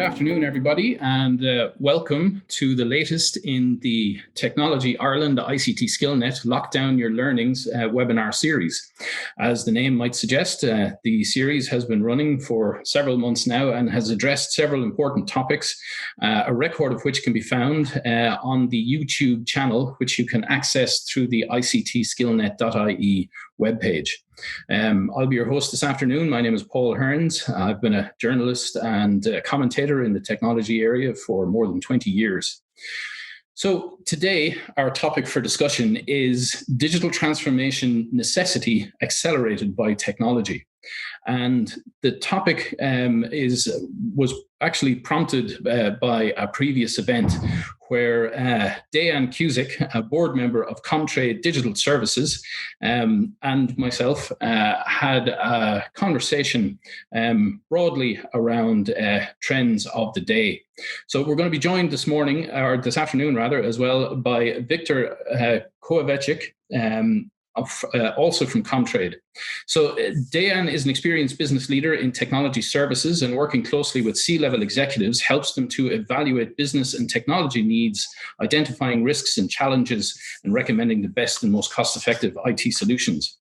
afternoon, everybody, and welcome to the latest in the Technology Ireland ICT SkillNet Lock Down Your Learnings webinar series. As the name might suggest, the series has been running for several months now and has addressed several important topics, a record of which can be found on the YouTube channel, which you can access through the ictskillnet.ie webpage. I'll be your host this afternoon. My name is Paul Hearns. I've been a journalist and a commentator in the technology area for more than 20 years. So today, our topic for discussion is digital transformation necessity accelerated by technology. And the topic was actually prompted by a previous event where Dejan, a board member of Comtrade Digital Services, and myself had a conversation broadly around trends of the day. So we're going to be joined this afternoon, as well, by Victor Kovacic, also from Comtrade. So Dejan is an experienced business leader in technology services, and working closely with C-level executives helps them to evaluate business and technology needs, identifying risks and challenges, and recommending the best and most cost-effective IT solutions.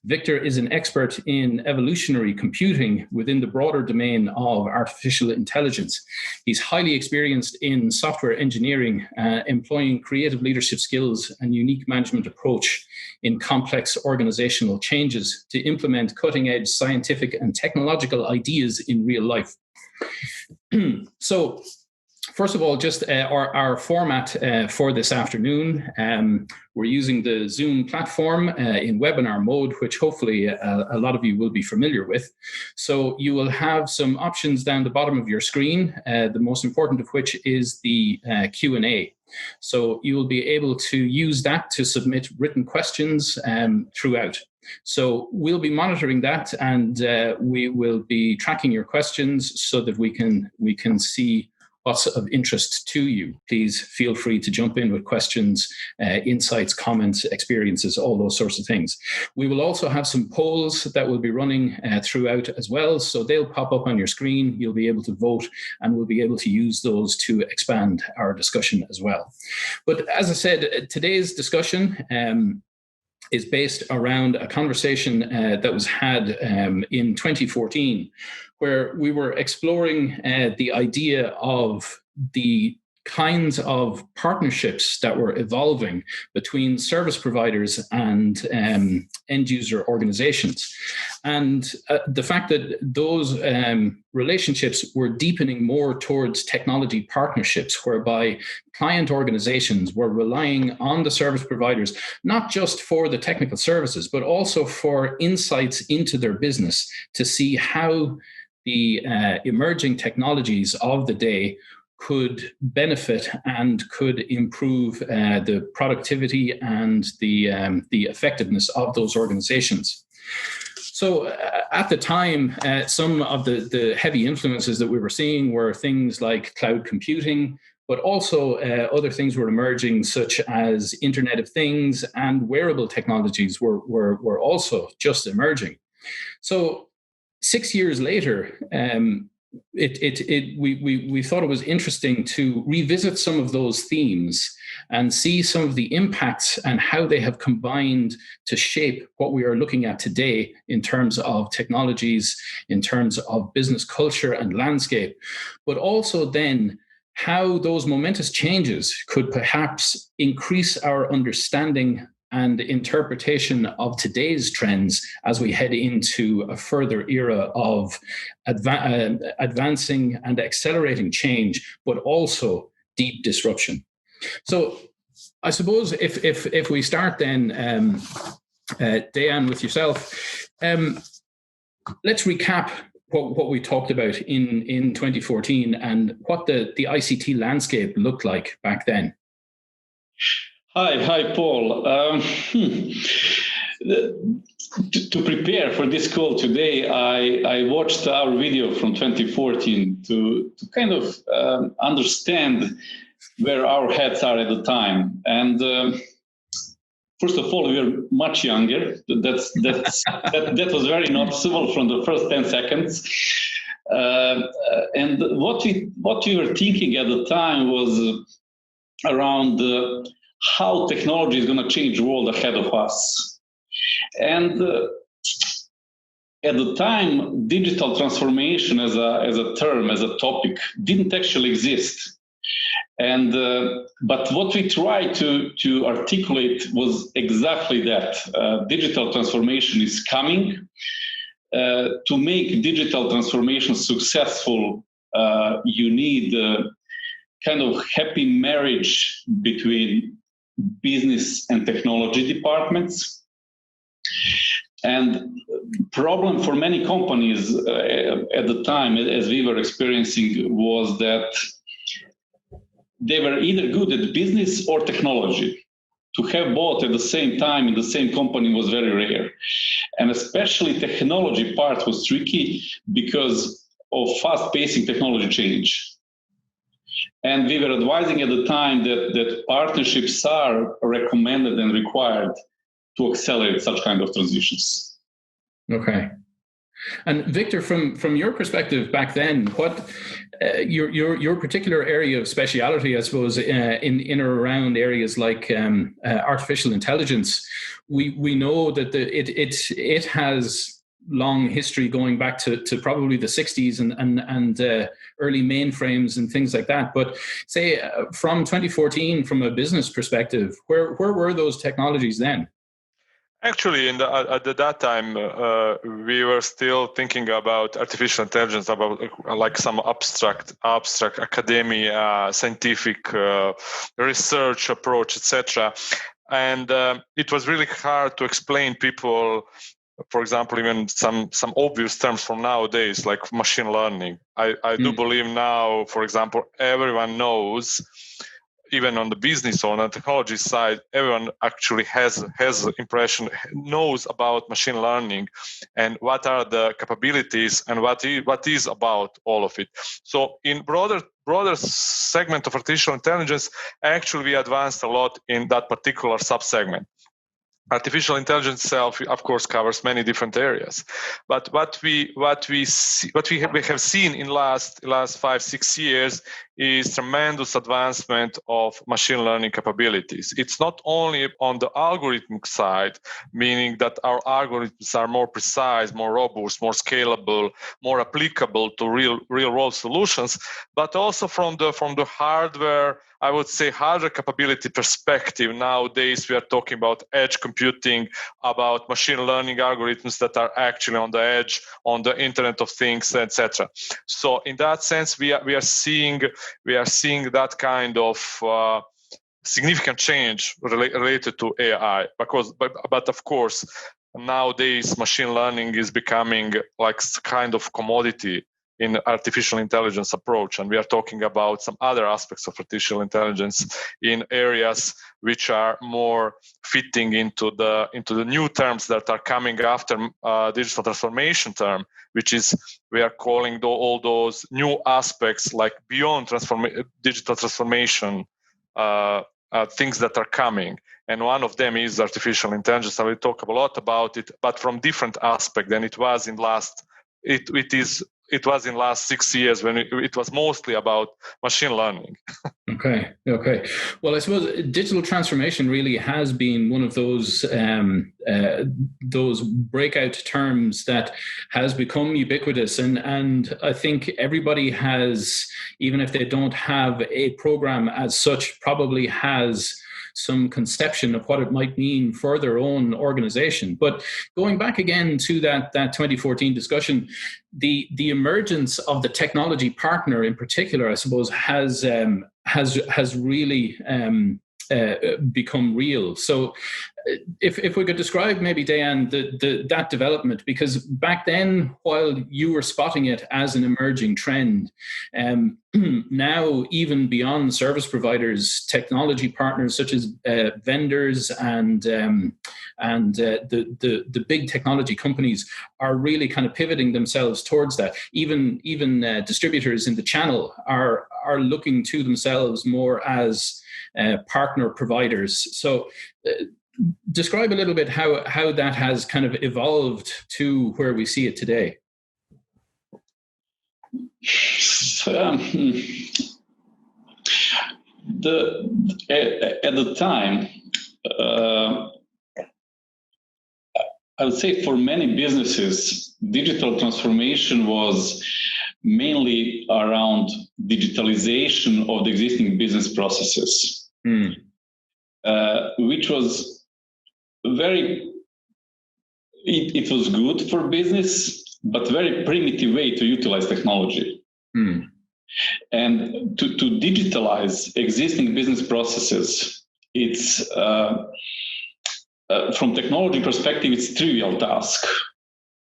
Victor is an expert in evolutionary computing within the broader domain of artificial intelligence. He's highly experienced in software engineering, employing creative leadership skills and unique management approach in complex organizational changes to implement cutting-edge scientific and technological ideas in real life. So, first of all, just our format for this afternoon. We're using the Zoom platform in webinar mode, which hopefully a lot of you will be familiar with. So you will have some options down the bottom of your screen, the most important of which is the Q&A. So you will be able to use that to submit written questions throughout. So we'll be monitoring that, and we will be tracking your questions so that we can see what's of interest to you. Please feel free to jump in with questions, insights, comments, experiences, all those sorts of things. We will also have some polls that will be running throughout as well. So they'll pop up on your screen. You'll be able to vote, and we'll be able to use those to expand our discussion as well. But as I said, today's discussion is based around a conversation that was had in 2014, where we were exploring the idea of the kinds of partnerships that were evolving between service providers and end user organizations. And the fact that those relationships were deepening more towards technology partnerships, whereby client organizations were relying on the service providers, not just for the technical services, but also for insights into their business to see how the emerging technologies of the day could benefit and could improve the productivity and the effectiveness of those organizations. So at the time, some of the heavy influences that we were seeing were things like cloud computing, but also other things were emerging, such as Internet of Things, and wearable technologies were also just emerging. So 6 years later, we thought it was interesting to revisit some of those themes and see some of the impacts and how they have combined to shape what we are looking at today in terms of technologies, in terms of business culture and landscape, but also then how those momentous changes could perhaps increase our understanding and interpretation of today's trends as we head into a further era of advancing and accelerating change, but also deep disruption. So I suppose if we start then, Dejan, with yourself, let's recap what we talked about in 2014 and what the ICT landscape looked like back then. Hi, Paul. To prepare for this call today, I watched our video from 2014 to kind of understand where our heads are at the time. And first of all, we were much younger. That was very noticeable from the first 10 seconds. And what we were thinking at the time was around how technology is going to change the world ahead of us. And at the time, digital transformation as a term, as a topic, didn't actually exist. And but what we tried to articulate was exactly that. Digital transformation is coming. To make digital transformation successful, you need kind of happy marriage between business and technology departments. And problem for many companies at the time, as we were experiencing, was that they were either good at business or technology. To have both at the same time in the same company was very rare. And especially technology part was tricky because of fast-pacing technology change. And we were advising at the time that partnerships are recommended and required to accelerate such kind of transitions. Okay. And Victor, from your perspective back then, what your particular area of speciality, I suppose, in or around areas like artificial intelligence, we know that it has long history going back to probably the 60s and early mainframes and things like that. But say from 2014, from a business perspective, where were those technologies then? Actually, at that time, we were still thinking about artificial intelligence, about like some abstract academia, scientific research approach, etc. And it was really hard to explain people. For example, even some obvious terms from nowadays, like machine learning. I do believe now, for example, everyone knows, even on the business or on the technology side, everyone actually has impression, knows about machine learning and what are the capabilities and what is about all of it. So in broader segment of artificial intelligence, actually we advanced a lot in that particular subsegment. Artificial intelligence itself, of course, covers many different areas, but what we have seen in last 5-6 years is tremendous advancement of machine learning capabilities. It's not only on the algorithmic side, meaning that our algorithms are more precise, more robust, more scalable, more applicable to real world solutions, but also from the hardware. I would say hardware capability perspective. Nowadays, we are talking about edge computing, about machine learning algorithms that are actually on the edge, on the Internet of Things, etc. So, in that sense, we are seeing that kind of significant change related to AI. But of course, nowadays, machine learning is becoming like kind of commodity in artificial intelligence approach, and we are talking about some other aspects of artificial intelligence in areas which are more fitting into the new terms that are coming after digital transformation term, which is we are calling all those new aspects like beyond digital transformation things that are coming. And one of them is artificial intelligence. I will talk a lot about it, but from different aspect than it was in last. It was in last 6 years when it was mostly about machine learning. Okay. Well, I suppose digital transformation really has been one of those breakout terms that has become ubiquitous, and I think everybody has, even if they don't have a program as such, probably has some conception of what it might mean for their own organization. But going back again to that 2014 discussion, the emergence of the technology partner in particular, I suppose, has really become real. So if we could describe maybe, Dejan, that development, because back then, while you were spotting it as an emerging trend, now even beyond service providers, technology partners such as vendors and the big technology companies are really kind of pivoting themselves towards that. Even distributors in the channel are looking to themselves more as partner providers. So describe a little bit how that has kind of evolved to where we see it today. At the time, I would say for many businesses, digital transformation was mainly around digitalization of the existing business processes, which was it was good for business, but very primitive way to utilize technology. And to digitalize existing business processes, it's from technology perspective, it's trivial task,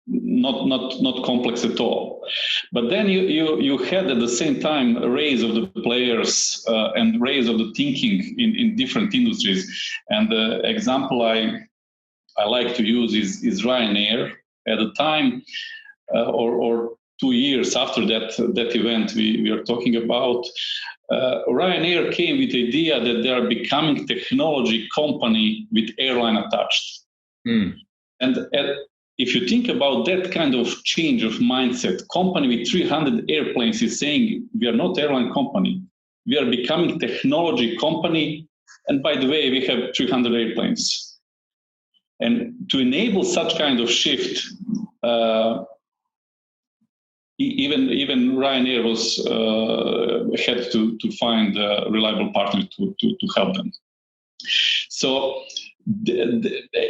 not complex at all. But then you had at the same time a raise of the players and raise of the thinking in different industries. And the example I like to use is Ryanair. At the time, or 2 years after that event we are talking about, Ryanair came with the idea that they are becoming technology company with airline attached. And if you think about that kind of change of mindset, company with 300 airplanes is saying, we are not airline company, we are becoming technology company. And by the way, we have 300 airplanes. And to enable such kind of shift, even Ryanair had to find a reliable partner to help them. So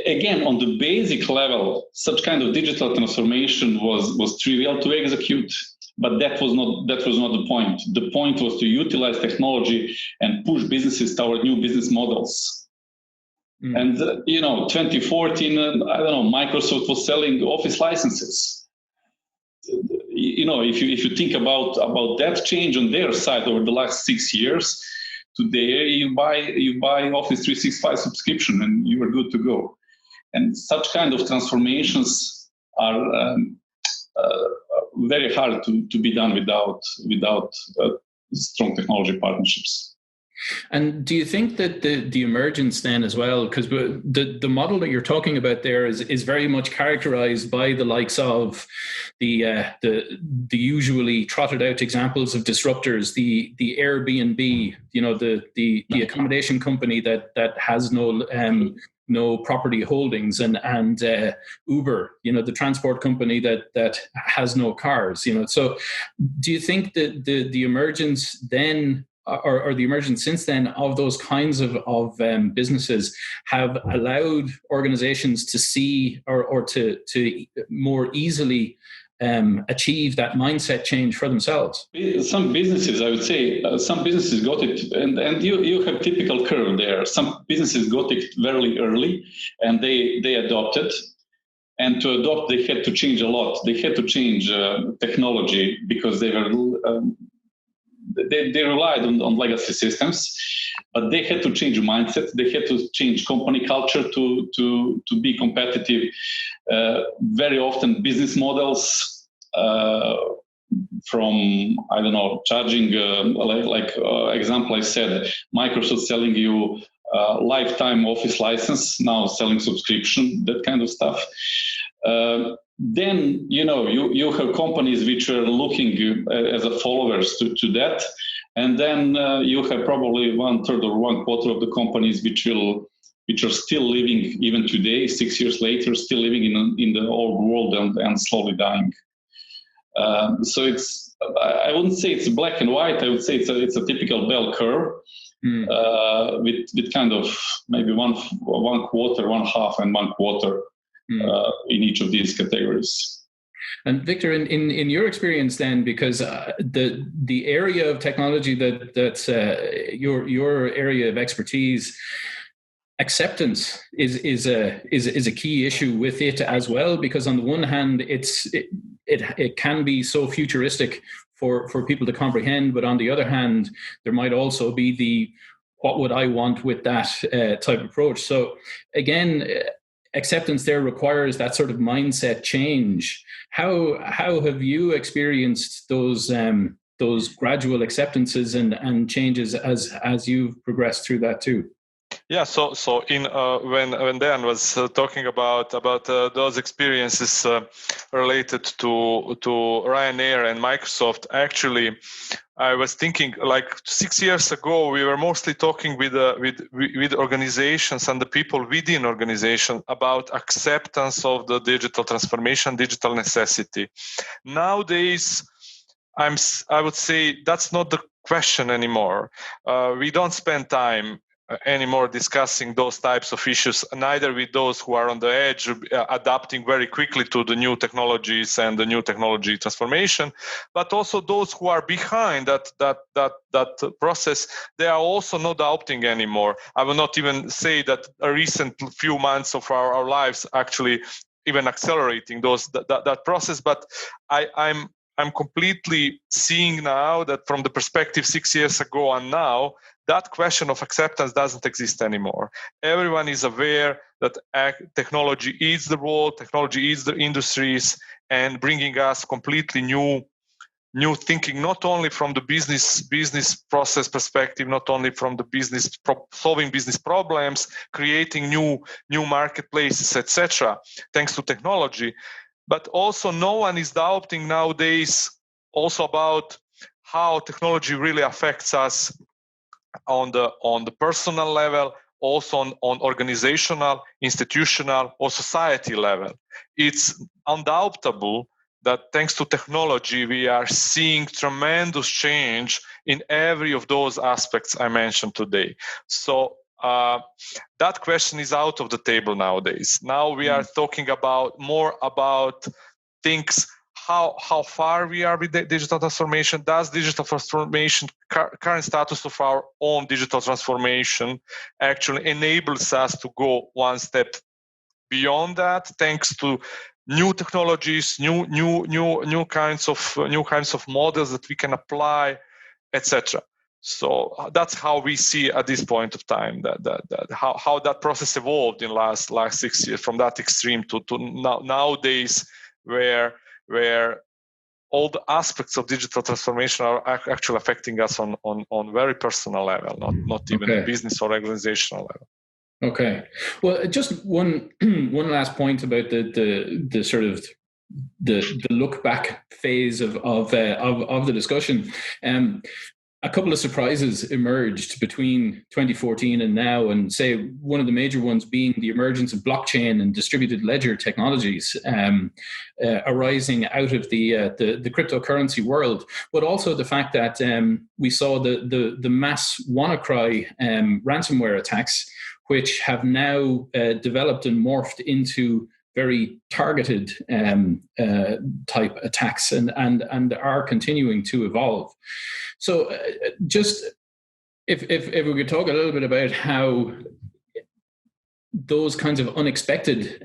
again, on the basic level, such kind of digital transformation was trivial to execute, but that was not the point. The point was to utilize technology and push businesses toward new business models. And 2014, I don't know, Microsoft was selling Office licenses. If you think about that change on their side over the last 6 years, today you buy Office 365 subscription and you are good to go. And such kind of transformations are very hard to be done without strong technology partnerships. And do you think that the emergence then as well, because the model that you're talking about there is very much characterized by the likes of the usually trotted out examples of disruptors, the Airbnb, the accommodation company that has no property holdings, and Uber, the transport company that has no cars, So do you think that the emergence then, or the emergence since then, of those kinds of businesses have allowed organizations to see or to more easily achieve that mindset change for themselves? Some businesses, I would say, some businesses got it, and you have typical curve there. Some businesses got it very early, and they adopted. And to adopt, they had to change a lot. They had to change technology because they were they relied on legacy systems, but they had to change mindset. They had to change company culture to be competitive. Very often business models from, I don't know, charging, example I said, Microsoft selling you lifetime Office license, now selling subscription, that kind of stuff. Then you have companies which are looking as a followers to that, and then you have probably 1/3 or 1/4 of the companies which are still living even today, 6 years later, still living in the old world and slowly dying. So I wouldn't say it's black and white. I would say it's a typical bell curve with kind of maybe one quarter, one half, and 1/4. In each of these categories. And Victor, in your experience then, because the area of technology that's your area of expertise, acceptance is a key issue with it as well, because on the one hand it can be so futuristic for people to comprehend, but on the other hand there might also be the what would I want with that type of approach. So again, acceptance there requires that sort of mindset change. How have you experienced those gradual acceptances and changes as you've progressed through that too? Yeah, so in when Dan was talking about those experiences related to Ryanair and Microsoft, actually, I was thinking like 6 years ago we were mostly talking with organizations and the people within organizations about acceptance of the digital transformation, digital necessity. Nowadays, I would say that's not the question anymore. We don't spend time anymore discussing those types of issues, neither with those who are on the edge, adapting very quickly to the new technologies and the new technology transformation, but also those who are behind that process. They are also not adopting anymore. I will not even say that a recent few months of our lives actually even accelerating that process, but I'm completely seeing now that from the perspective 6 years ago and now, that question of acceptance doesn't exist anymore. Everyone is aware that technology is the world, technology is the industries, and bringing us completely new thinking, not only from the business process perspective, not only from the business solving business problems, creating new marketplaces, etc., thanks to technology, but also no one is doubting nowadays also about how technology really affects us on the personal level, also on organizational, institutional, or society level. It's undoubtable that thanks to technology, we are seeing tremendous change in every of those aspects I mentioned today. So that question is out of the table nowadays. Now we are talking more about things, how far we are with the digital transformation. Does digital transformation, current status of our own digital transformation actually enables us to go one step beyond that, thanks to new technologies, new kinds of models that we can apply, etc. So that's how we see at this point of time that how that process evolved in last 6 years, from that extreme to nowadays where all the aspects of digital transformation are actually affecting us on very personal level, not even the business or organizational level. Okay. Well, just one last point about the sort of the look back phase of the discussion. A couple of surprises emerged between 2014 and now, and say one of the major ones being the emergence of blockchain and distributed ledger technologies arising out of the cryptocurrency world, but also the fact that we saw the mass WannaCry ransomware attacks, which have now developed and morphed into very targeted type attacks and are continuing to evolve. So just if we could talk a little bit about how those kinds of unexpected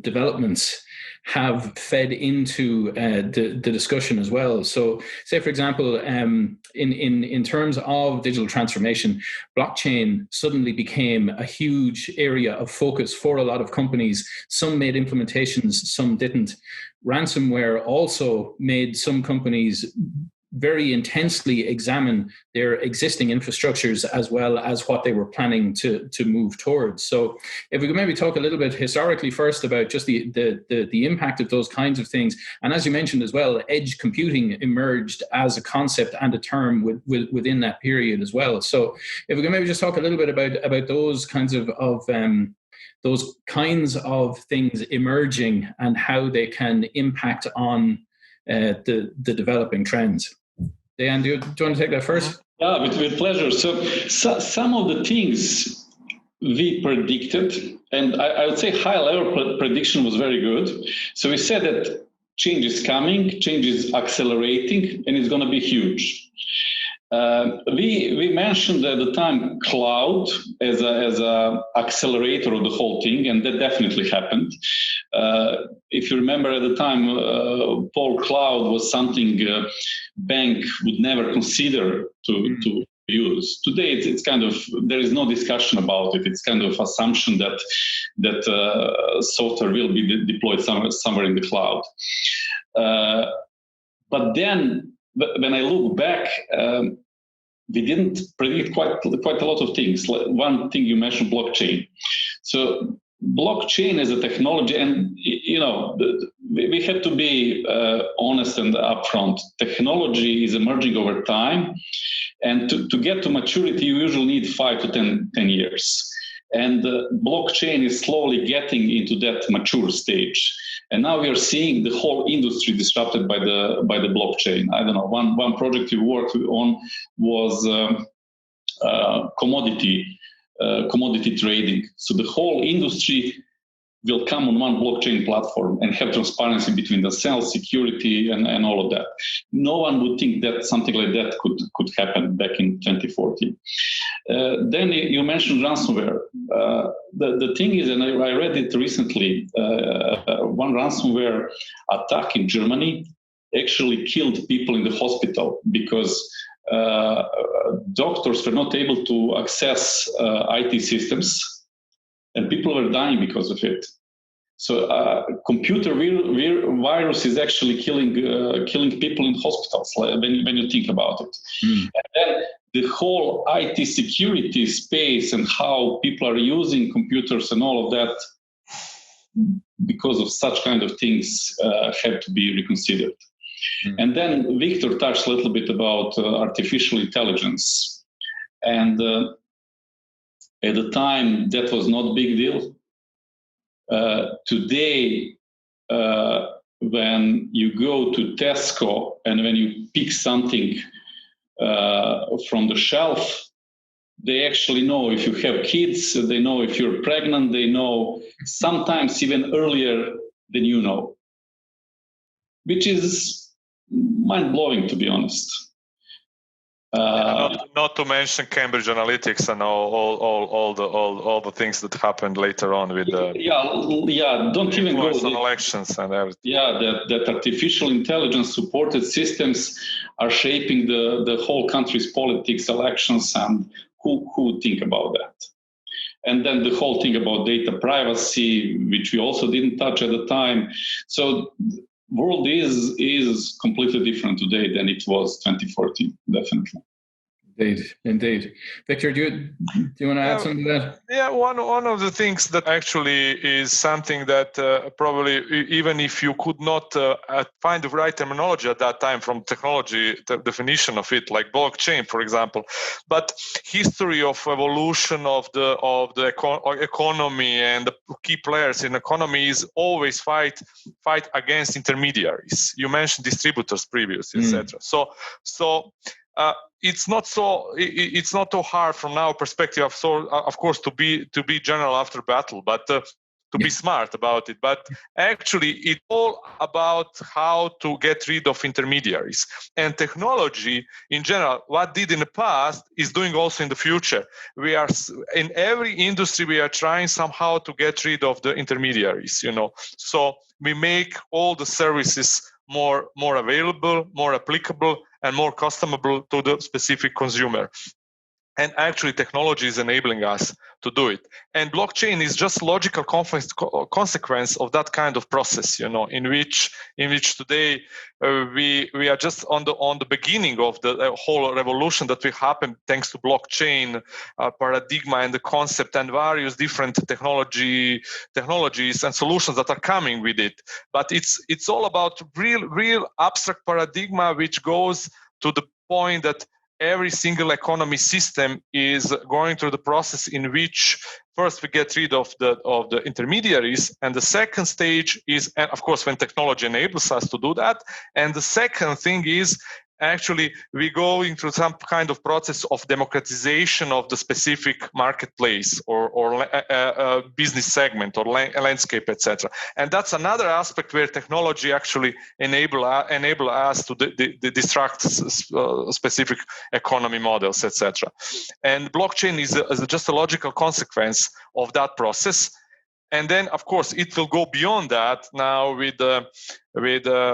developments have fed into the discussion as well. So say, for example, in terms of digital transformation, blockchain suddenly became a huge area of focus for a lot of companies. Some made implementations, some didn't. Ransomware also made some companies very intensely examine their existing infrastructures as well as what they were planning to move towards. So if we could maybe talk a little bit historically first about just the impact of those kinds of things. And as you mentioned as well, edge computing emerged as a concept and a term within that period as well. So if we could maybe just talk a little bit about those kinds of things emerging and how they can impact on the developing trends. Dejan, do you want to take that first? Yeah, with pleasure. So some of the things we predicted, and I would say high-level prediction was very good. So we said that change is coming, change is accelerating, and it's going to be huge. We mentioned at the time cloud as a accelerator of the whole thing, and that definitely happened. If you remember at the time, Paul, cloud was something bank would never consider to use. Today, it's kind of, there is no discussion about it. It's kind of assumption that software will be deployed somewhere in the cloud. But then, when I look back, we didn't predict quite a lot of things. One thing you mentioned, blockchain. So blockchain as a technology, and we have to be honest and upfront. Technology is emerging over time, and to get to maturity, you usually need 5 to 10 years. And blockchain is slowly getting into that mature stage. And now we are seeing the whole industry disrupted by the blockchain. I don't know. One project we worked on was commodity trading. So the whole industry will come on one blockchain platform and have transparency between the sales, security, and all of that. No one would think that something like that could happen back in 2014. Then you mentioned ransomware. The thing is, and I read it recently, one ransomware attack in Germany actually killed people in the hospital because doctors were not able to access IT systems, and people were dying because of it. So computer virus is actually killing people in hospitals when you think about it. And then the whole IT security space and how people are using computers and all of that, because of such kind of things, have to be reconsidered. And then Victor touched a little bit about artificial intelligence. And at the time, that was not a big deal. Today, when you go to Tesco and when you pick something from the shelf, they actually know if you have kids, they know if you're pregnant, they know sometimes even earlier than you know, which is mind-blowing, to be honest. Not to mention Cambridge Analytics and all the things that happened later on with the don't even go on elections and everything. Yeah, that artificial intelligence supported systems are shaping the whole country's politics, elections, and who would think about that? And then the whole thing about data privacy, which we also didn't touch at the time. So world is completely different today than it was 2014, definitely. Indeed. Victor, do you want to add something to that? Yeah, one of the things that actually is something that probably, even if you could not find the right terminology at that time from technology, the definition of it, like blockchain, for example, but history of evolution of the economy and the key players in economy is always fight against intermediaries. You mentioned distributors previously, etc. So. It's not so hard from our perspective. So of course to be general after battle, but to be smart about it. But actually, it's all about how to get rid of intermediaries. And technology in general, what did in the past is doing also in the future. We are in every industry we are trying somehow to get rid of the intermediaries. So we make all the services more available, more applicable, and more customable to the specific consumer. And actually, technology is enabling us to do it. And blockchain is just logical consequence of that kind of process, in which today we are just on the beginning of the whole revolution that will happen thanks to blockchain paradigm and the concept and various different technologies and solutions that are coming with it. But it's all about real abstract paradigm, which goes to the point that every single economy system is going through the process in which first we get rid of the intermediaries, and the second stage is, and of course, when technology enables us to do that, and the second thing is actually we go into some kind of process of democratization of the specific marketplace or business segment or landscape, etc. And that's another aspect where technology actually enable us to disrupt specific economy models, etc. And blockchain is just a logical consequence of that process. And then, of course, it will go beyond that now with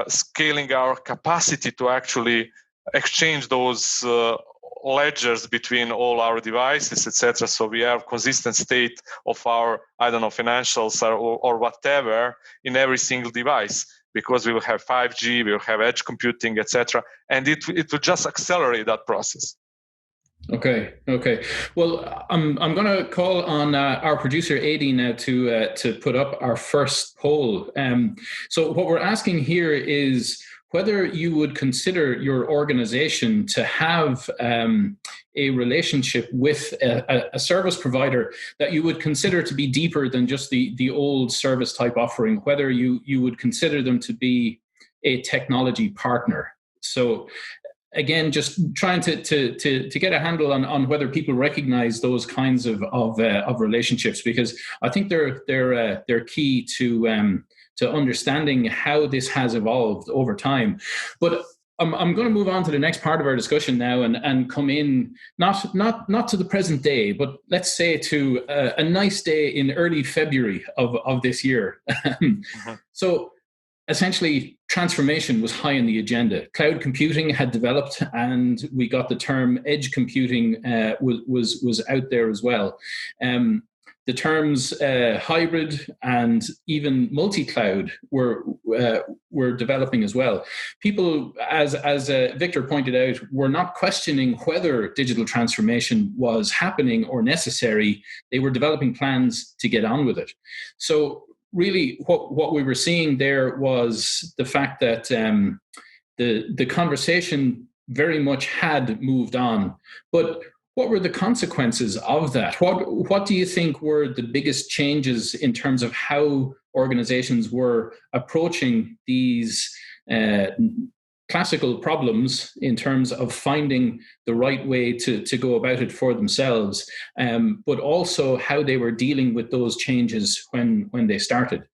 scaling our capacity to actually exchange those ledgers between all our devices, etc. So we have consistent state of our, financials or whatever in every single device, because we will have 5G, we will have edge computing, etc. And it will just accelerate that process. Okay. Well, I'm going to call on our producer Adi now to put up our first poll. So what we're asking here is whether you would consider your organization to have a relationship with a service provider that you would consider to be deeper than just the old service type offering. Whether you would consider them to be a technology partner. So again, just trying to get a handle on whether people recognize those kinds of relationships, because I think they're key to understanding how this has evolved over time. But I'm going to move on to the next part of our discussion now and come in not to the present day, but let's say to a nice day in early February of this year. Mm-hmm. So essentially, transformation was high on the agenda. Cloud computing had developed, and we got the term edge computing was out there as well. The terms hybrid and even multi-cloud were developing as well. People, as Victor pointed out, were not questioning whether digital transformation was happening or necessary. They were developing plans to get on with it. So really, what we were seeing there was the fact that the conversation very much had moved on. But what were the consequences of that? What do you think were the biggest changes in terms of how organizations were approaching these classical problems in terms of finding the right way to go about it for themselves, but also how they were dealing with those changes when they started?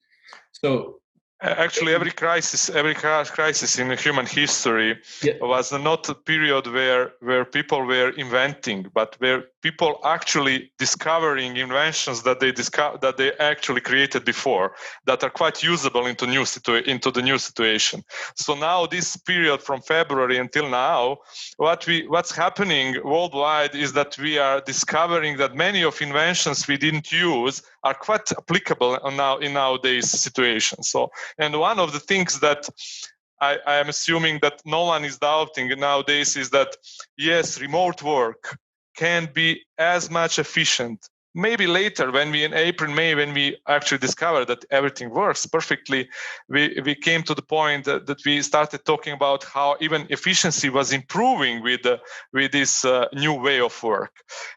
So actually, every crisis in human history was not a period where people were inventing, but where people actually discovering inventions that they actually created before, that are quite usable into the new situation. So now, this period from February until now, what's happening worldwide is that we are discovering that many of inventions we didn't use are quite applicable in nowadays situation. So, and one of the things that I am assuming that no one is doubting nowadays is that, yes, remote work can be as much efficient. Maybe later, when we in April, May, when we actually discovered that everything works perfectly, we came to the point that we started talking about how even efficiency was improving with this new way of work.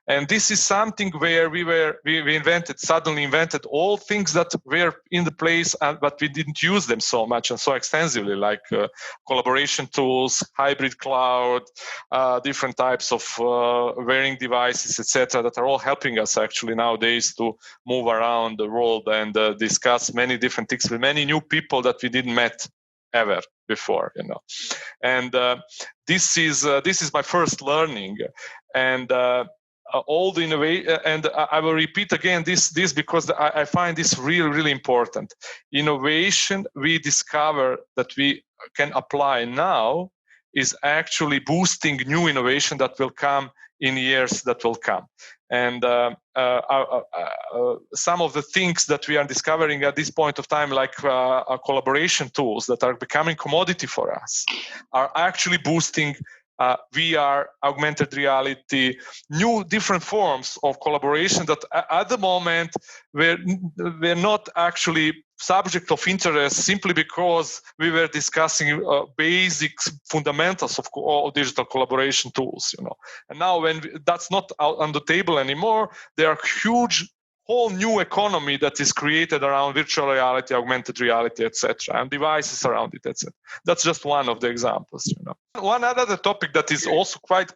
And this is something where we suddenly invented all things that were in the place, but we didn't use them so much and so extensively, like collaboration tools, hybrid cloud, different types of wearing devices, etc., that are all helping us actually nowadays to move around the world and discuss many different things with many new people that we didn't met ever before, And this is my first learning, and all the innovation. And I will repeat again this because I find this really, really important. Innovation we discover that we can apply now is actually boosting new innovation that will come in years that will come. And some of the things that we are discovering at this point of time, like collaboration tools that are becoming commodity for us, are actually boosting VR, augmented reality, new different forms of collaboration that at the moment we're not actually subject of interest, simply because we were discussing basic fundamentals of digital collaboration tools, And now, when that's not out on the table anymore, there are huge whole new economy that is created around virtual reality, augmented reality, etc., and devices around it, etc. That's just one of the examples, One other topic that is also quite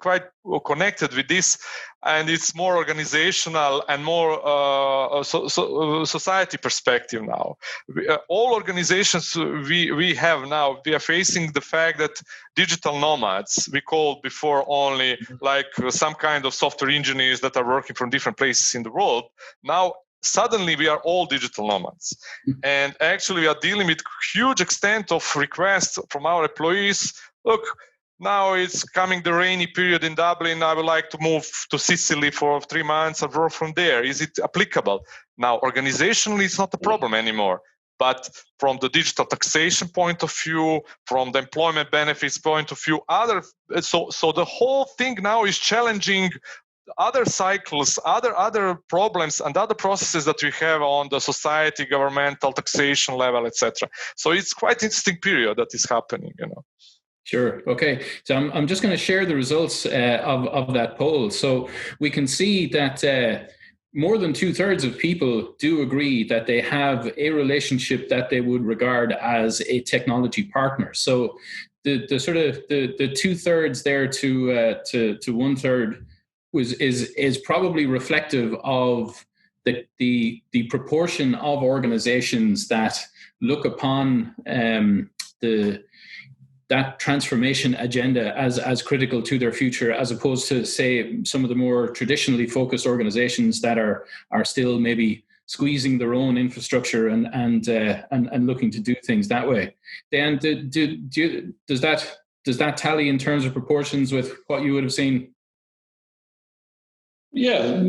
connected with this, and it's more organizational and more society perspective now. All organizations we have now, we are facing the fact that digital nomads, we called before only like some kind of software engineers that are working from different places in the world. Now, suddenly we are all digital nomads. And actually we are dealing with huge extent of requests from our employees. Look, now it's coming the rainy period in Dublin. I would like to move to Sicily for 3 months and work from there. Is it applicable? Now, organizationally, it's not a problem anymore. but from the digital taxation point of view, from the employment benefits point of view, so the whole thing now is challenging other cycles, other problems, and other processes that we have on the society, governmental, taxation level, etc. So it's quite interesting period that is happening, Sure. Okay. So I'm just going to share the results of that poll. So we can see that more than 2/3 of people do agree that they have a relationship that they would regard as a technology partner. So the sort of the 2/3 there to 1/3 is probably reflective of the proportion of organizations that look upon that transformation agenda as critical to their future, as opposed to, say, some of the more traditionally focused organizations that are still maybe squeezing their own infrastructure and looking to do things that way. Dan, does that tally in terms of proportions with what you would have seen? Yeah,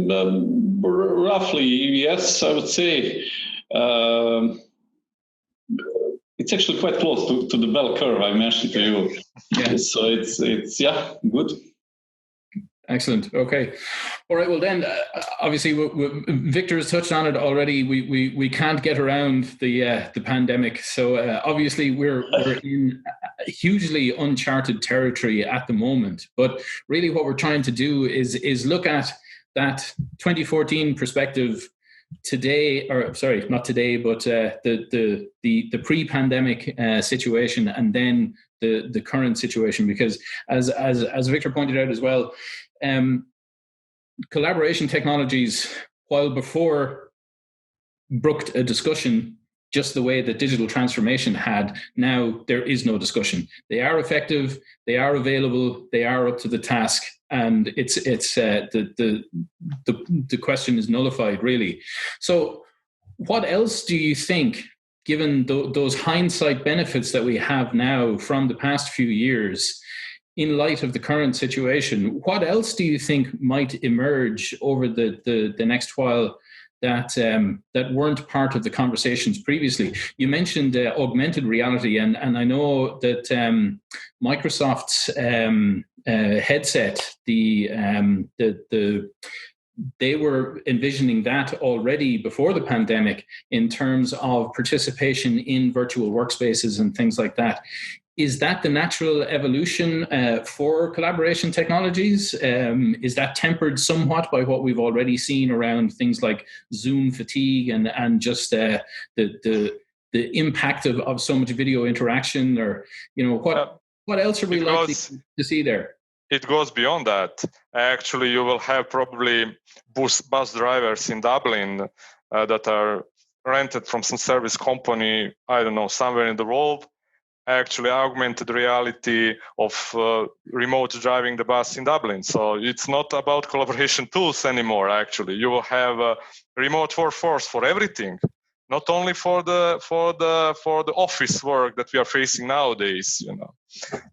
roughly yes, I would say. It's actually quite close to the bell curve I mentioned to you. Yeah. So it's good. Excellent. Okay. All right. Well, then, obviously, Victor has touched on it already. We can't get around the pandemic. So obviously, we're in hugely uncharted territory at the moment. But really, what we're trying to do is look at that 2014 perspective today, or sorry, not today, but the pre-pandemic situation, and then the current situation, because as Victor pointed out as well, collaboration technologies, while before brooked a discussion just the way that digital transformation had, now there is no discussion. They are effective, they are available, they are up to the task, and it's the question is nullified, really. So what else do you think, given those hindsight benefits that we have now from the past few years, in light of the current situation, what else do you think might emerge over the next while that weren't part of the conversations previously? You mentioned augmented reality, and I know that Microsoft's headset, they were envisioning that already before the pandemic in terms of participation in virtual workspaces and things like that. Is that the natural evolution for collaboration technologies? Is that tempered somewhat by what we've already seen around things like Zoom fatigue and just the impact of so much video interaction? Or what else are we likely to see there? It goes beyond that. Actually, you will have probably bus drivers in Dublin that are rented from some service company, I don't know, somewhere in the world. Actually, augmented reality of remote driving the bus in Dublin. So it's not about collaboration tools anymore. Actually, you will have a remote workforce for everything, not only for the office work that we are facing nowadays.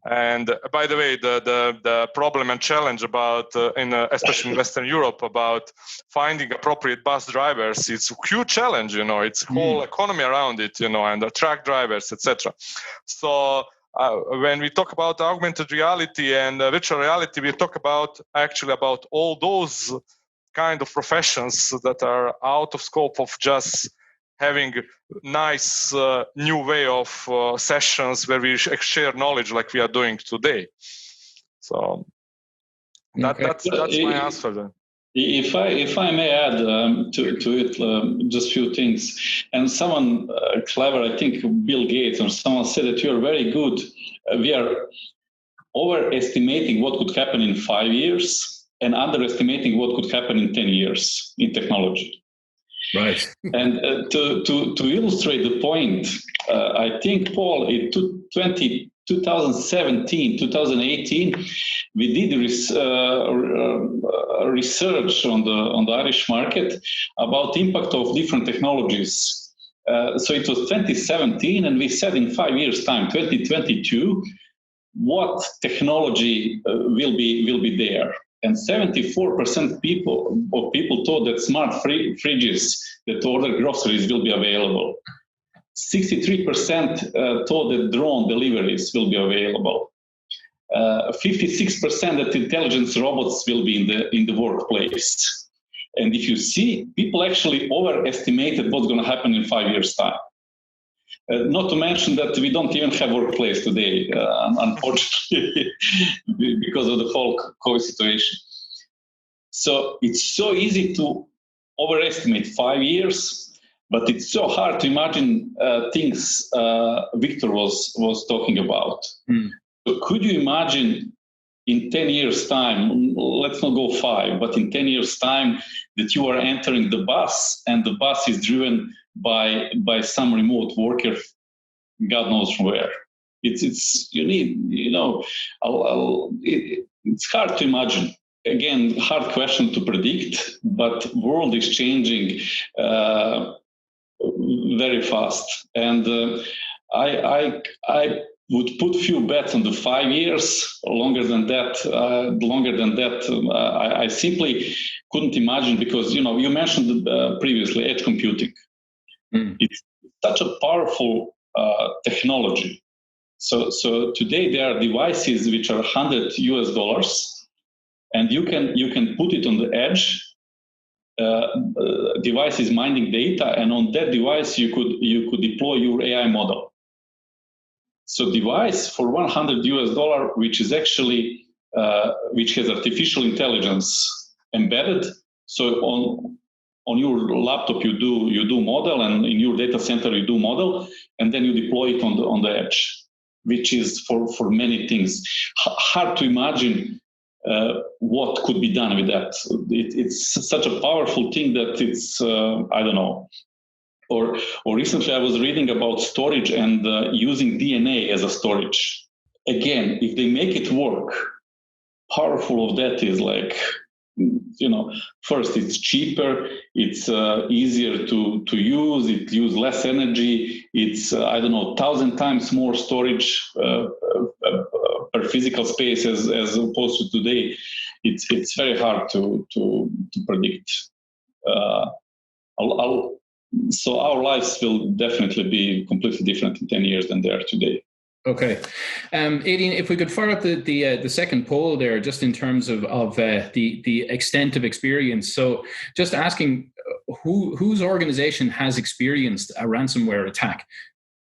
And by the way, the problem and challenge about especially in Western Europe about finding appropriate bus drivers, it's a huge challenge. It's whole economy around it. And the truck drivers, etc. So when we talk about augmented reality and virtual reality, we talk about all those kind of professions that are out of scope of just having nice new way of sessions where we share knowledge like we are doing today. So that's my answer then. If I may add to it just a few things, and someone clever, I think Bill Gates or someone said that you are very good. We are overestimating what could happen in 5 years and underestimating what could happen in 10 years in technology. Right. And to illustrate the point, I think, Paul, in 2017, 2018, we did research on the Irish market about the impact of different technologies. So it was 2017, and we said in 5 years' time, 2022, what technology will be there. And 74% people thought that smart fridges that order groceries will be available. 63% thought that drone deliveries will be available. 56% that intelligence robots will be in the workplace. And if you see, people actually overestimated what's going to happen in 5 years' time. Not to mention that we don't even have workplace today, unfortunately, because of the whole COVID situation. So it's so easy to overestimate 5 years, but it's so hard to imagine things Victor was talking about. So could you imagine in 10 years' time, let's not go 5, but in 10 years' time, that you are entering the bus and the bus is driven by some remote worker, God knows from where. It's you need, it's hard to imagine. Again, hard question to predict, but world is changing very fast. And I would put few bets on the 5 years. Longer than that, I simply couldn't imagine, because you mentioned previously edge computing. It's such a powerful technology. So today there are devices which are $100, and you can put it on the edge. Device is mining data, and on that device you could deploy your AI model. So device for $100, which is actually which has artificial intelligence embedded. So on your laptop you do model, and in your data center you do model, and then you deploy it on the edge, which is for many things. Hard to imagine what could be done with that. It's such a powerful thing that it's I don't know. Or recently I was reading about storage and using DNA as a storage. Again, if they make it work, powerful of that is like, first it's cheaper, it's easier to use, it uses less energy, it's 1,000 times more storage per physical space as opposed to today. It's very hard to predict. So our lives will definitely be completely different in 10 years than they are today. Okay. Dejan, if we could fire up the second poll there, just in terms of the extent of experience. So just asking whose organization has experienced a ransomware attack,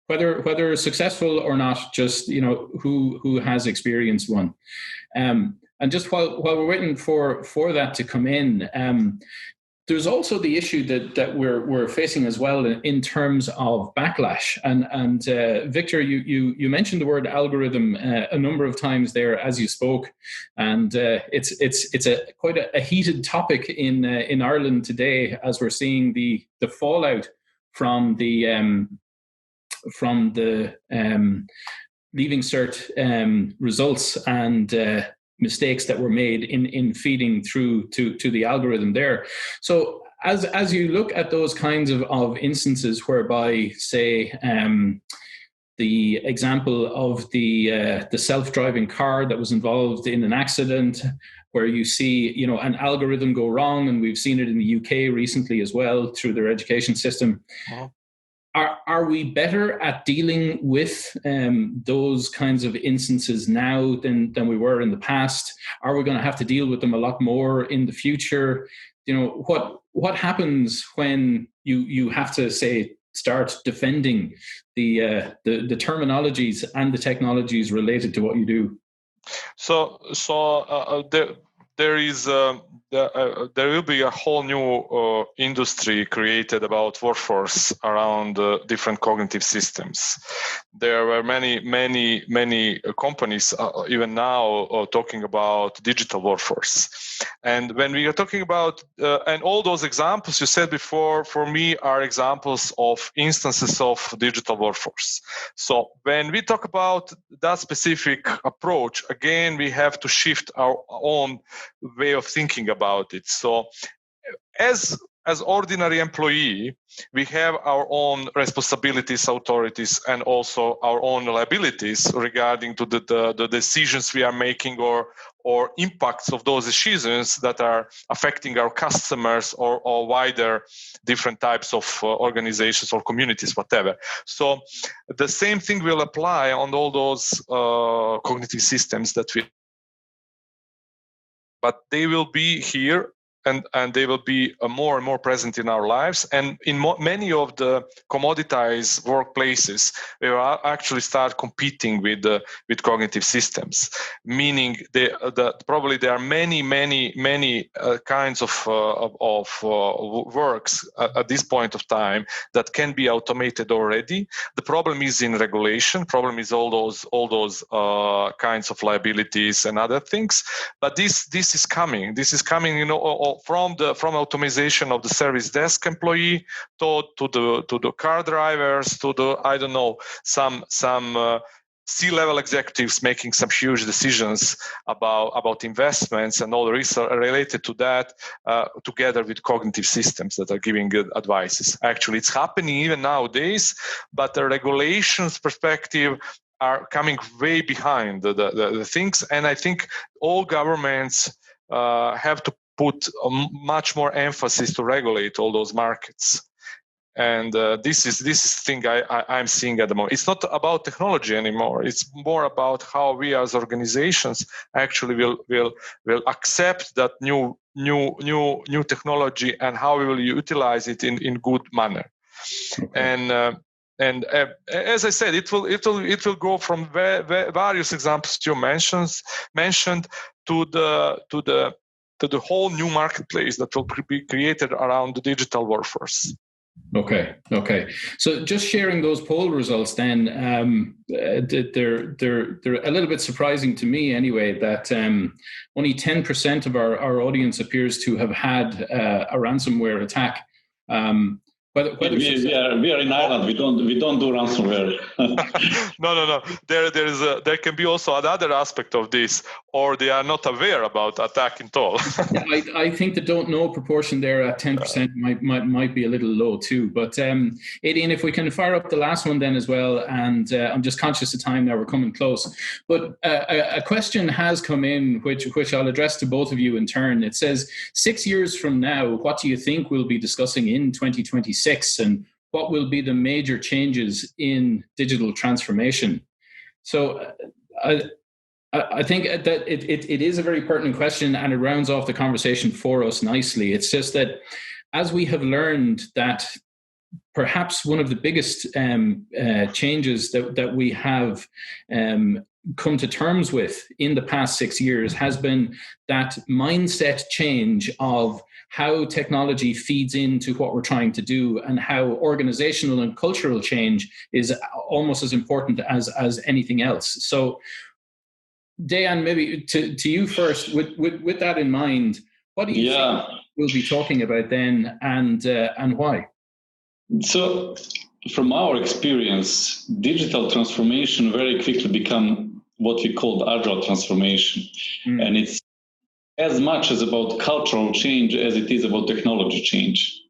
whether successful or not, just, who has experienced one. And just while we're waiting for that to come in, there's also the issue that we're facing as well in terms of backlash. And Victor, you mentioned the word algorithm a number of times there as you spoke, and it's quite a heated topic in Ireland today, as we're seeing the fallout from the Leaving Cert results and mistakes that were made in feeding through to the algorithm there. So as you look at those kinds of instances whereby, say, the example of the self-driving car that was involved in an accident, where you see an algorithm go wrong, and we've seen it in the UK recently as well through their education system. Uh-huh. Are we better at dealing with those kinds of instances now than we were in the past? Are we going to have to deal with them a lot more in the future? What happens when you have to, say, start defending the terminologies and the technologies related to what you do? There will be a whole new industry created about workforce around different cognitive systems. There were many companies even now talking about digital workforce. And when we are talking about, and all those examples you said before, for me, are examples of instances of digital workforce. So when we talk about that specific approach, again, we have to shift our own way of thinking about it. So as as ordinary employee, we have our own responsibilities, authorities, and also our own liabilities regarding to the decisions we are making or impacts of those decisions that are affecting our customers or wider different types of organizations or communities, whatever. So the same thing will apply on all those cognitive systems that we, but they will be here and they will be more and more present in our lives. And in many of the commoditized workplaces, we will actually start competing with cognitive systems, meaning probably there are many kinds of works at this point of time that can be automated already. The problem is in regulation. Problem is all those kinds of liabilities and other things. But this is coming. This is coming, from automation of the service desk employee to the car drivers, to the, I don't know, some C-level executives making some huge decisions about investments and all the risks related to that, together with cognitive systems that are giving good advices. Actually, it's happening even nowadays, but the regulations perspective are coming way behind the things. And I think all governments have to put much more emphasis to regulate all those markets. And this is thing I'm seeing at the moment. It's not about technology anymore. It's more about how we as organizations actually will accept that new technology and how we will utilize it in good manner. Okay. And as I said, it will go from various examples you mentioned to the whole new marketplace that will be created around the digital workforce. Okay. So just sharing those poll results, then they're a little bit surprising to me anyway. That only 10% of our audience appears to have had a ransomware attack. We are in Ireland. We don't do ransomware. No. There can be also another aspect of this, or they are not aware about attack at all. I think the don't know proportion there at 10% might be a little low too. But Aidan, if we can fire up the last one then as well, and I'm just conscious of time now, we're coming close. But a question has come in, which I'll address to both of you in turn. It says, 6 years from now, what do you think we'll be discussing in 2026? And what will be the major changes in digital transformation? So I think that it is a very pertinent question, and it rounds off the conversation for us nicely. It's just that as we have learned that perhaps one of the biggest changes that we have come to terms with in the past 6 years has been that mindset change of how technology feeds into what we're trying to do, and how organizational and cultural change is almost as important as anything else. So, Dejan, maybe to you first, with that in mind, what do you think we'll be talking about then, and why? So, from our experience, digital transformation very quickly become what we call agile transformation, and it's as much as about cultural change as it is about technology change.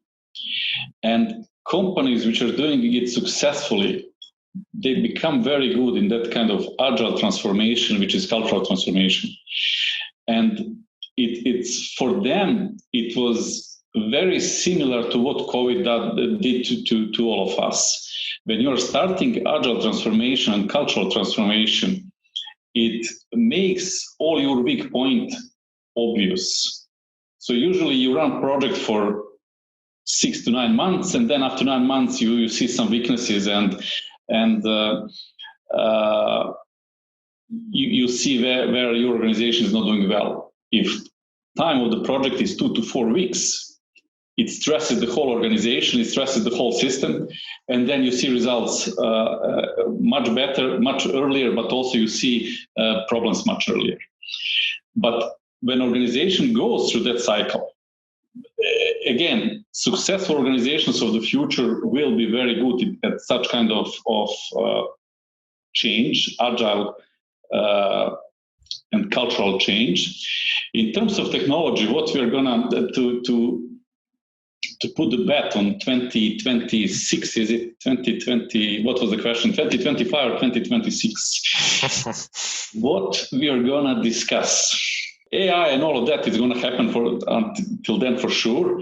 And companies which are doing it successfully, they become very good in that kind of agile transformation, which is cultural transformation. And it's for them, it was very similar to what COVID did to all of us. When you're starting agile transformation and cultural transformation, it makes all your weak points obvious. So usually you run project for 6 to 9 months, and then after 9 months you see some weaknesses, and you see where your organization is not doing well. If time of the project is 2 to 4 weeks, it stresses the whole organization, it stresses the whole system, and then you see results much better, much earlier, but also you see problems much earlier. But when organization goes through that cycle, again, successful organizations of the future will be very good at such kind of change, agile and cultural change. In terms of technology, what we're gonna to put the bet on 2026, is it 2020? What was the question? 2025 or 2026? What we are going to discuss. AI and all of that is going to happen until then for sure.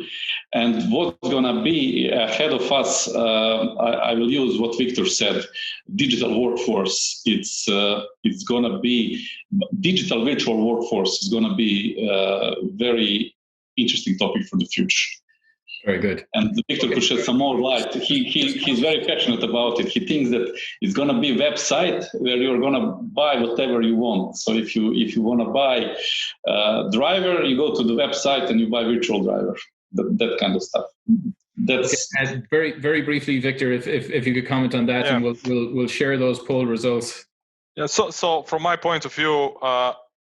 And what's going to be ahead of us, I will use what Victor said, digital workforce. It's going to be, digital virtual workforce is going to be a very interesting topic for the future. Very good. And Victor could shed some more light. He's very passionate about it. He thinks that it's going to be a website where you're going to buy whatever you want. So if you want to buy a driver, you go to the website and you buy virtual driver. That kind of stuff. That's very, very briefly, Victor, if you could comment on that, and we'll share those poll results. Yeah. So from my point of view,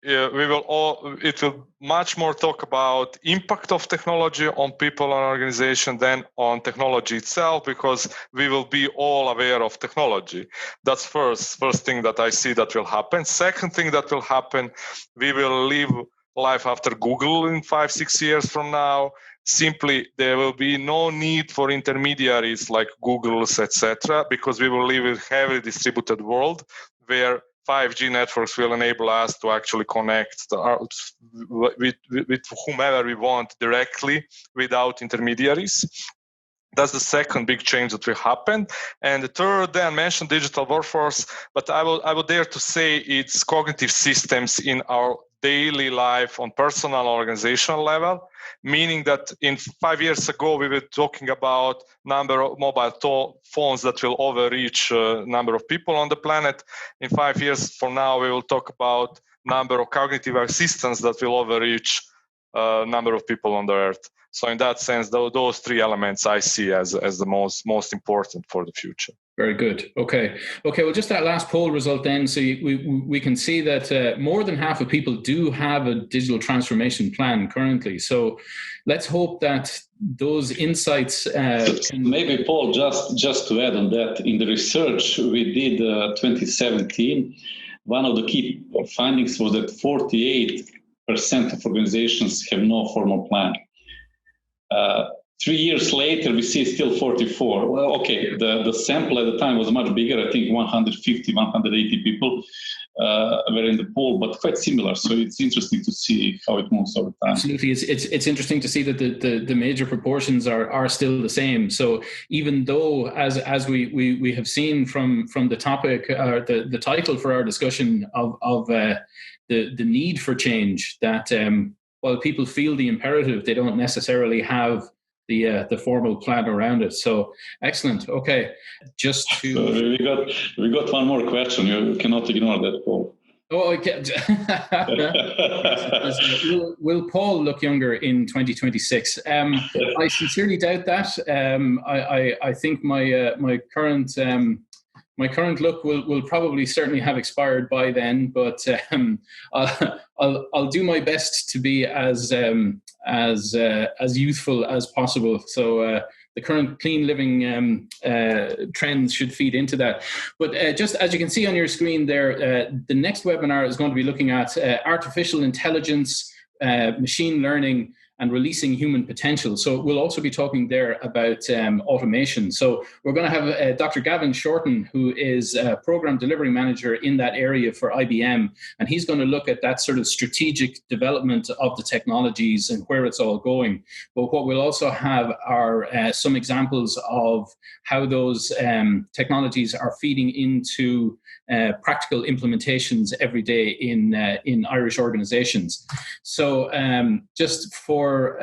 it will much more talk about impact of technology on people and organization than on technology itself, because we will be all aware of technology. That's first thing that I see that will happen. Second thing that will happen, we will live life after Google in 5-6 years from now. Simply, there will be no need for intermediaries like Google's, etc., because we will live in a heavily distributed world where 5G networks will enable us to actually connect with whomever we want directly without intermediaries. That's the second big change that will happen. And the third, then mentioned digital workforce, but I will dare to say it's cognitive systems in our daily life on personal and organizational level, meaning that in 5 years ago, we were talking about number of mobile phones that will overreach number of people on the planet. In 5 years from now, we will talk about number of cognitive assistants that will overreach number of people on the earth. So in that sense, those three elements I see as the most important for the future. Very good. Okay. Well, just that last poll result then. So we can see that more than half of people do have a digital transformation plan currently. So let's hope that those insights maybe, Paul, just to add on that, in the research we did 2017, one of the key findings was that 48% of organizations have no formal plan. 3 years later, we see still 44. Well, okay, the sample at the time was much bigger. I think 150, 180 people were in the poll, but quite similar. So it's interesting to see how it moves over time. Absolutely. It's interesting to see that the major proportions are still the same. So even though, as we have seen from the topic, the title for our discussion of the need for change, that while people feel the imperative, they don't necessarily have the formal plan around it. So excellent. Okay, just to so we got one more question. You cannot ignore that, Paul. Oh, okay. Will Paul look younger in 2026? I sincerely doubt that. I think my current look will probably certainly have expired by then, but I'll do my best to be as youthful as possible. So the current clean living trends should feed into that. But just as you can see on your screen there, the next webinar is going to be looking at artificial intelligence, machine learning, and releasing human potential. So we'll also be talking there about automation. So we're going to have Dr. Gavin Shorten, who is a program delivery manager in that area for IBM, and he's going to look at that sort of strategic development of the technologies and where it's all going. But what we'll also have are some examples of how those technologies are feeding into practical implementations every day in Irish organizations. So just for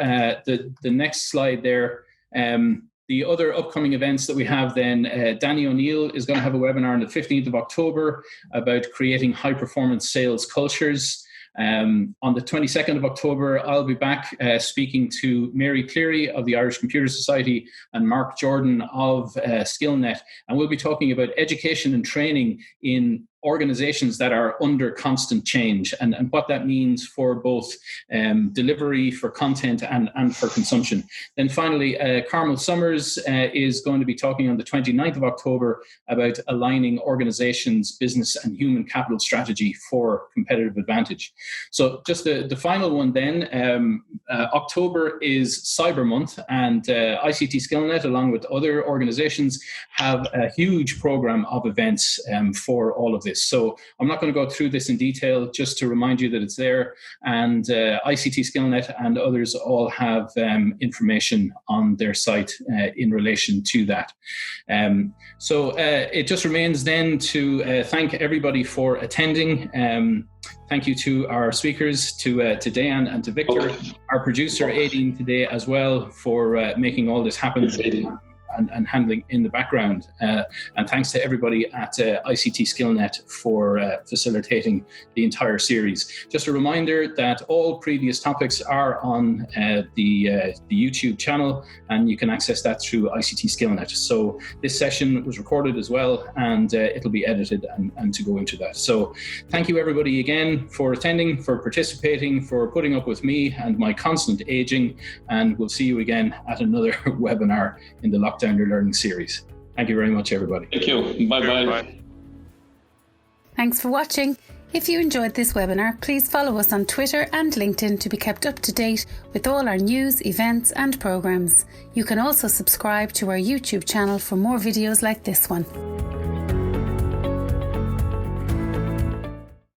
the next slide there, the other upcoming events that we have then, Danny O'Neill is going to have a webinar on the 15th of October about creating high-performance sales cultures. On the 22nd of October, I'll be back speaking to Mary Cleary of the Irish Computer Society and Mark Jordan of SkillNet, and we'll be talking about education and training in organizations that are under constant change and what that means for both delivery, for content and for consumption. Then finally, Carmel Summers is going to be talking on the 29th of October about aligning organizations' business and human capital strategy for competitive advantage. So just the final one then, October is Cyber Month, and ICT SkillNet, along with other organizations, have a huge program of events for all of this. So I'm not going to go through this in detail, just to remind you that it's there, and ICT SkillNet and others all have information on their site in relation to that. So it just remains then to thank everybody for attending. Thank you to our speakers, to Dejan and to Victor, our producer Aideen today as well, for making all this happen and handling in the background. And thanks to everybody at ICT SkillNet for facilitating the entire series. Just a reminder that all previous topics are on the YouTube channel, and you can access that through ICT SkillNet. So this session was recorded as well, and it'll be edited and to go into that. So thank you everybody again for attending, for participating, for putting up with me and my constant aging, and we'll see you again at another webinar in the Lockdown Your Learning series. Thank you very much, everybody. Thank you. Bye-bye. Thanks for watching. If you enjoyed this webinar, please follow us on Twitter and LinkedIn to be kept up to date with all our news, events and programs. You can also subscribe to our YouTube channel for more videos like this one.